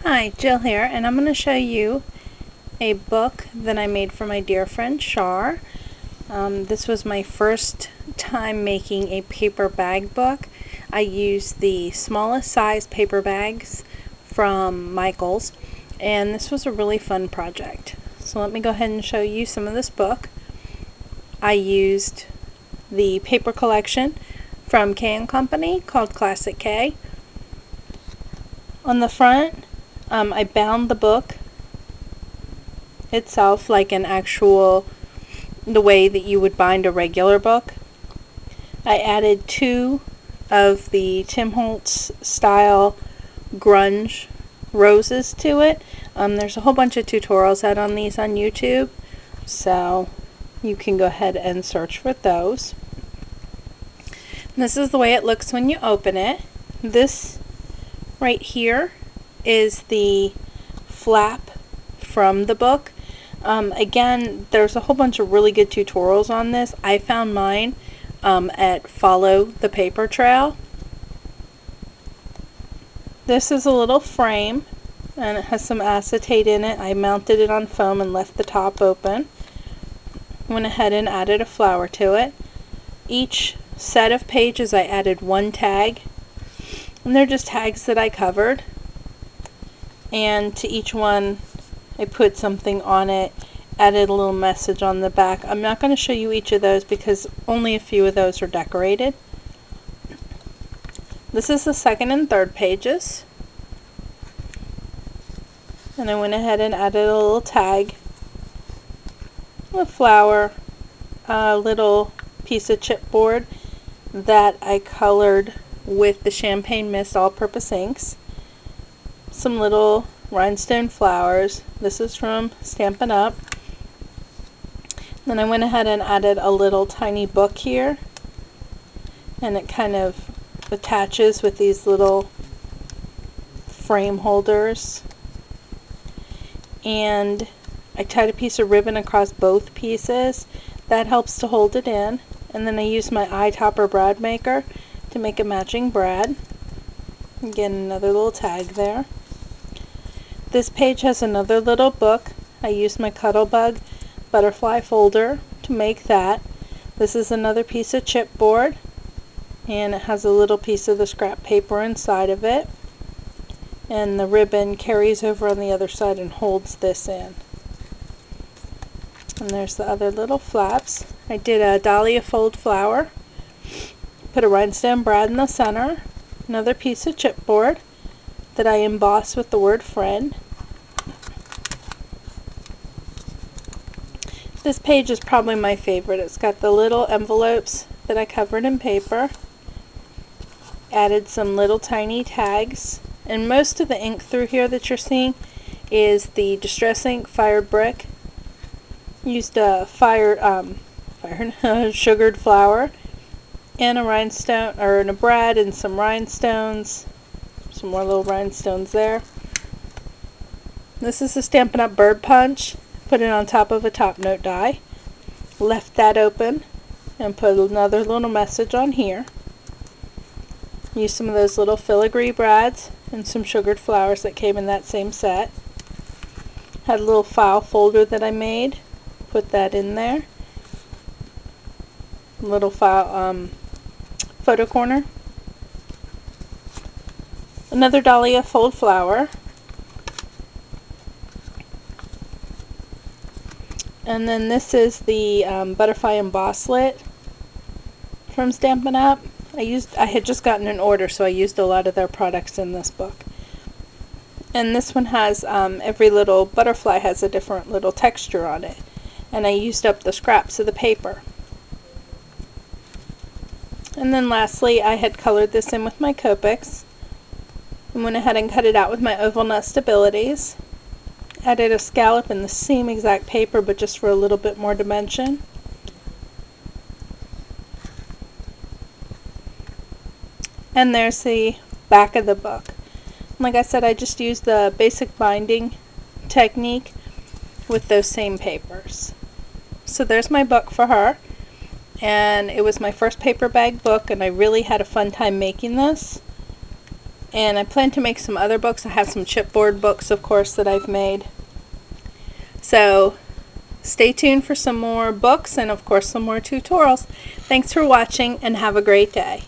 Hi, Jill here, and I'm going to show you a book that I made for my dear friend Char. This was my first time making a paper bag book. I used the smallest size paper bags from Michael's, and this was a really fun project. So let me go ahead and show you some of this book. I used the paper collection from K & Company called Classic K. On the front, I bound the book itself like the way that you would bind a regular book. I added 2 of the Tim Holtz style grunge roses to it. There's a whole bunch of tutorials out on these on YouTube, so you can go ahead and search for those. This is the way it looks when you open it. This right here is the flap from the book. Again, there's a whole bunch of really good tutorials on this. I found mine at followthepapertrail. This is a little frame, and it has some acetate in it. I mounted it on foam and left the top open. Went ahead and added a flower to it. Each set of pages I added 1 tag, and they're just tags that I covered. And to each one I put something on it, added a little message on the back. I'm not going to show you each of those because only a few of those are decorated. This is the second and third pages, and I went ahead and added a little tag, a flower, a little piece of chipboard that I colored with the Champagne Mist all-purpose inks, some little rhinestone flowers. This is from Stampin' Up. Then I went ahead and added a little tiny book here, and it kind of attaches with these little frame holders. And I tied a piece of ribbon across both pieces. That helps to hold it in. And then I used my eyetopper brad maker to make a matching brad. Again, another little tag there. This page has another little book. I used my Cuttlebug butterfly folder to make that. This is another piece of chipboard, and it has a little piece of the scrap paper inside of it. And the ribbon carries over on the other side and holds this in. And there's the other little flaps. I did a dahlia fold flower. Put a rhinestone brad in the center. Another piece of chipboard that I embossed with the word friend. This page is probably my favorite. It's got the little envelopes that I covered in paper. Added some little tiny tags. And most of the ink through here that you're seeing is the Distress Ink Fired Brick. Used a sugared flower and a rhinestone, or a brad and some rhinestones. Some more little rhinestones there. This is the Stampin' Up! Bird Punch. Put it on top of a top note die. Left that open and put another little message on here. Used some of those little filigree brads and some sugared flowers that came in that same set. Had a little file folder that I made. Put that in there. Little file photo corner. Another dahlia fold flower. And then this is the butterfly embosslet from Stampin' Up. I had just gotten an order, so I used a lot of their products in this book. And this one has every little butterfly has a different little texture on it. And I used up the scraps of the paper. And then lastly, I had colored this in with my Copics. I went ahead and cut it out with my oval nut stabilities. Added a scallop in the same exact paper, but just for a little bit more dimension. And there's the back of the book. Like I said, I just used the basic binding technique with those same papers. So there's my book for her. And it was my first paper bag book, and I really had a fun time making this. And I plan to make some other books. I have some chipboard books, of course, that I've made. So stay tuned for some more books and, of course, some more tutorials. Thanks for watching and have a great day.